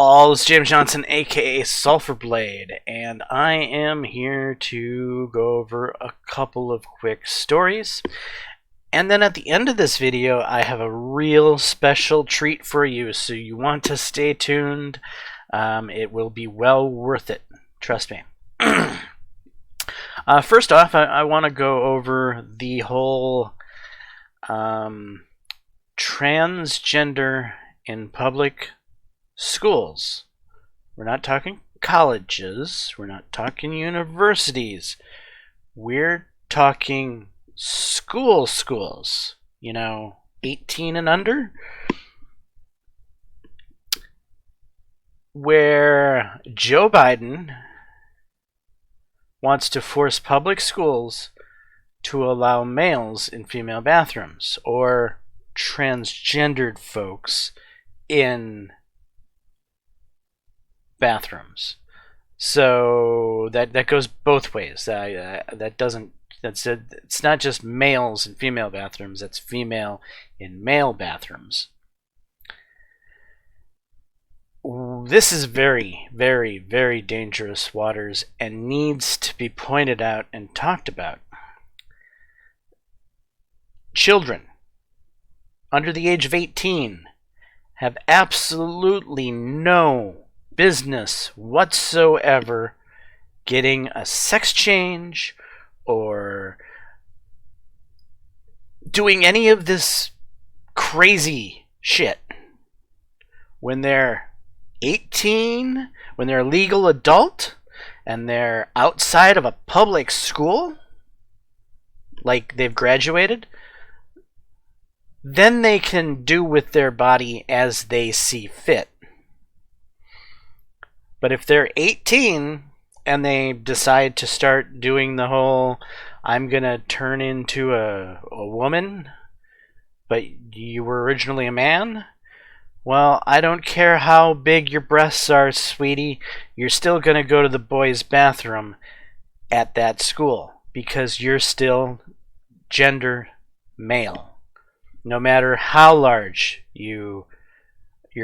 all, it's Jaames Johnson, aka Sulfur Blade, and I am here to go over a couple of quick stories. And then at the end of this video, I have a real special treat for you, so you want to stay tuned. It will be well worth it, trust me. First off, I want to go over the whole transgender in public schools. We're not talking colleges, we're not talking universities, we're talking schools, 18 and under, where Joe Biden wants to force public schools to allow males in female bathrooms, or transgendered folks in bathrooms. So that goes both ways. It's not just males in female bathrooms, that's female in male bathrooms. This is very, very, very dangerous waters and needs to be pointed out and talked about. Children under the age of 18 have absolutely no business whatsoever getting a sex change or doing any of this crazy shit when they're 18, when they're a legal adult and they're outside of a public school, like they've graduated. Then they can do with their body as they see fit. But if they're 18 and they decide to start doing the whole, I'm gonna turn into a woman, but you were originally a man, well, I don't care how big your breasts are, sweetie, you're still gonna go to the boys' bathroom at that school because you're still gender male, no matter how large your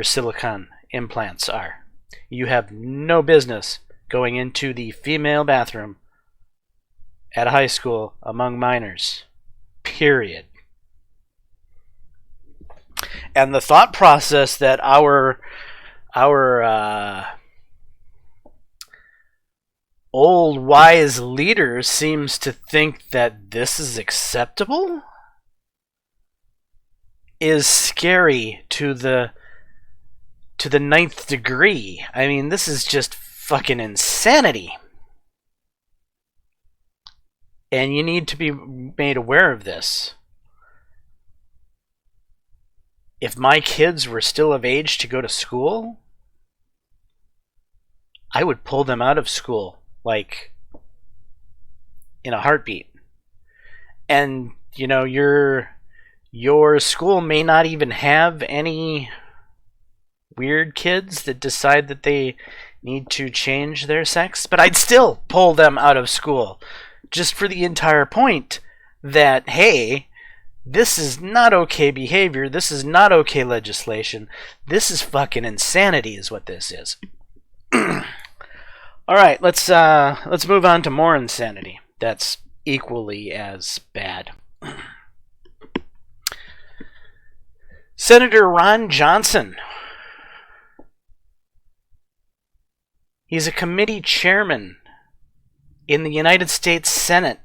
silicone implants are. You have no business going into the female bathroom at a high school among minors. Period. And the thought process that our old wise leader seems to think that this is acceptable is scary to the ninth degree. I mean, this is just fucking insanity. And you need to be made aware of this. If my kids were still of age to go to school, I would pull them out of school, like, in a heartbeat. And, your school may not even have any weird kids that decide that they need to change their sex, but I'd still pull them out of school, just for the entire point that, hey, this is not okay behavior, this is not okay legislation, this is fucking insanity is what this is. Alright, let's move on to more insanity that's equally as bad. Senator Ron Johnson. He's a committee chairman in the United States Senate.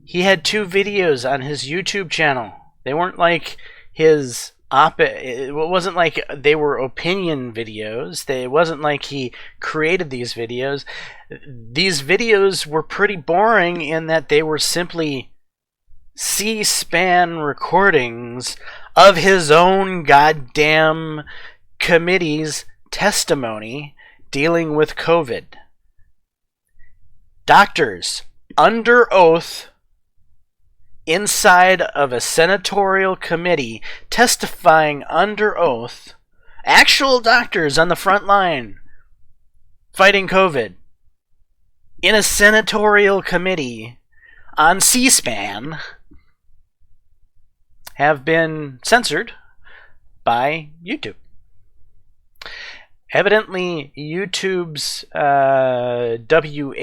He had 2 videos on his YouTube channel. They weren't like his it wasn't like they were opinion videos. It wasn't like he created these videos. These videos were pretty boring in that they were simply cspan recordings of his own goddamn committee's testimony dealing with COVID. Doctors under oath inside of a senatorial committee testifying under oath, actual doctors on the front line fighting COVID in a senatorial committee on C-SPAN have been censored by YouTube. Evidently, YouTube's WHO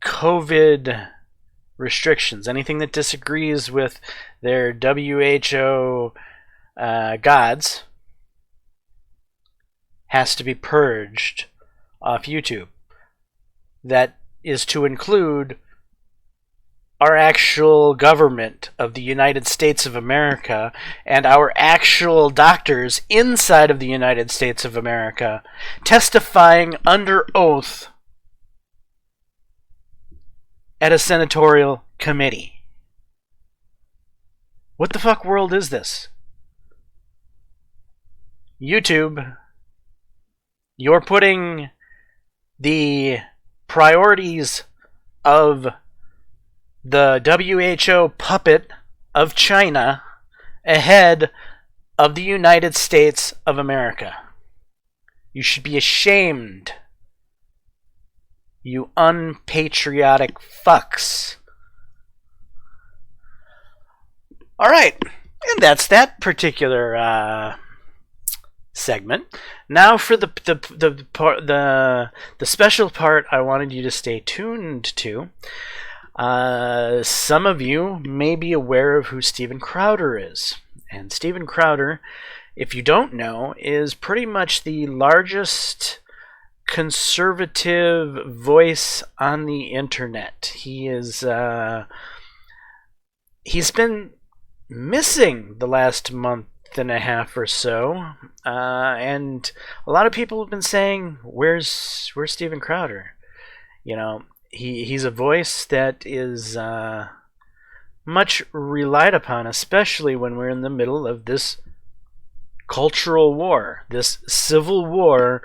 COVID restrictions, anything that disagrees with their WHO gods, has to be purged off YouTube. That is to include our actual government of the United States of America and our actual doctors inside of the United States of America testifying under oath at a senatorial committee. What the fuck world is this? YouTube, you're putting the priorities of the WHO puppet of China ahead of the United States of America. You should be ashamed, you unpatriotic fucks. Alright, and that's that particular segment. Now for the special part I wanted you to stay tuned to. Some of you may be aware of who Steven Crowder is. And Steven Crowder, if you don't know, is pretty much the largest conservative voice on the internet. He's been missing the last month and a half or so, and a lot of people have been saying, where's Steven Crowder? You know, he's a voice that is much relied upon, especially when we're in the middle of this cultural war, this civil war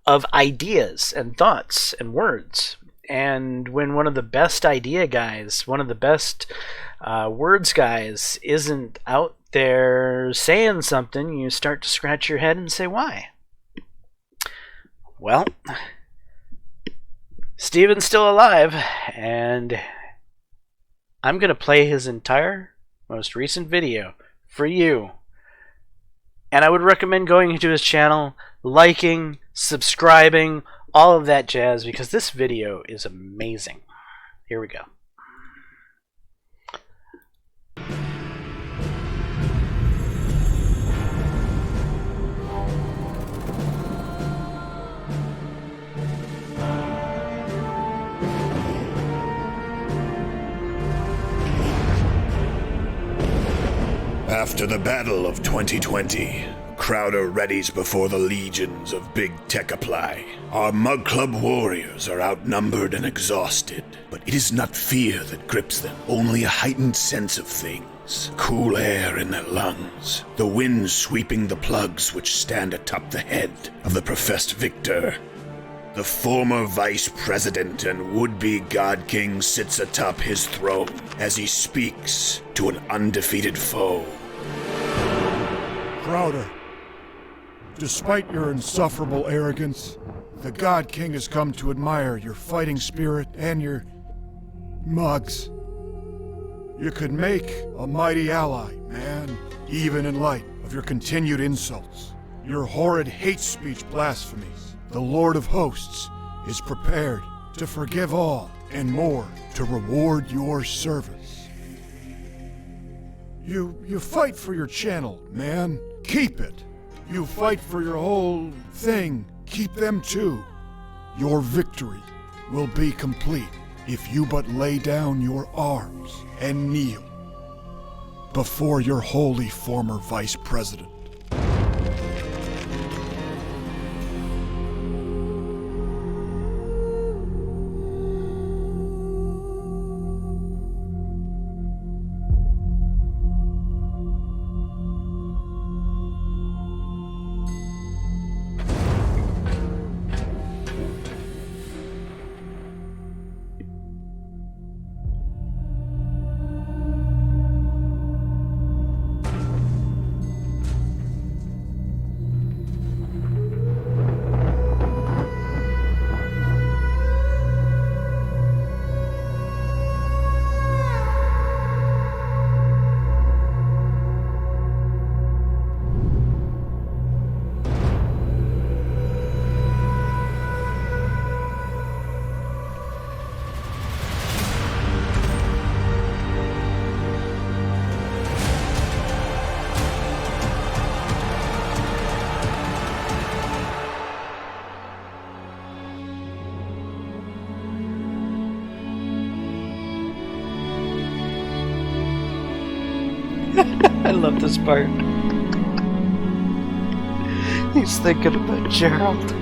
of ideas and thoughts and words. And when one of the best idea guys, one of the best words guys isn't out there saying something, you start to scratch your head and say, why? Well, Steven's still alive, and I'm going to play his entire most recent video for you. And I would recommend going to his channel, liking, subscribing, all of that jazz, because this video is amazing. Here we go. After the battle of 2020, Crowder readies before the legions of big tech apply. Our Mug Club warriors are outnumbered and exhausted, but it is not fear that grips them, only a heightened sense of things. Cool air in their lungs, the wind sweeping the plugs which stand atop the head of the professed victor. The former vice president and would-be God King sits atop his throne as he speaks to an undefeated foe. Crowder, despite your insufferable arrogance, the God King has come to admire your fighting spirit and your mugs. You could make a mighty ally, man, even in light of your continued insults, your horrid hate speech blasphemies. The Lord of Hosts is prepared to forgive all and more to reward your service. You fight for your channel, man. Keep it. You fight for your whole thing. Keep them too. Your victory will be complete if you but lay down your arms and kneel before your holy former vice president. I love this part. He's thinking about Gerald.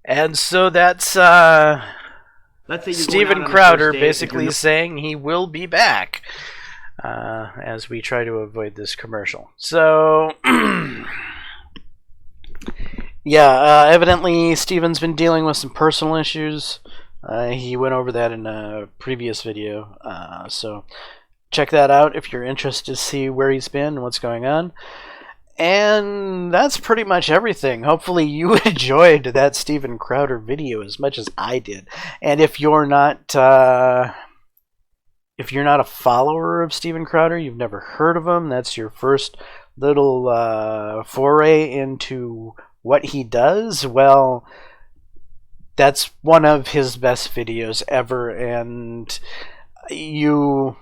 And so that's Steven Crowder basically saying he will be back as we try to avoid this commercial. So, yeah, evidently Steven's been dealing with some personal issues. He went over that in a previous video. So check that out if you're interested to see where he's been and what's going on. And that's pretty much everything. Hopefully you enjoyed that Steven Crowder video as much as I did. And if you're not a follower of Steven Crowder, you've never heard of him, that's your first little foray into what he does, well, that's one of his best videos ever, and you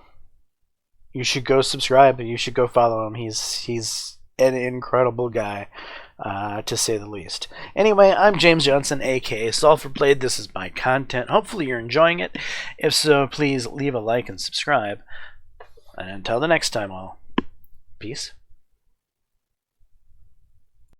should go subscribe and you should go follow him. He's an incredible guy, to say the least. Anyway, I'm Jaames Johnson, aka Sulfur Blade. This is my content. Hopefully you're enjoying it. If so, please leave a like and subscribe. And until the next time, all, peace.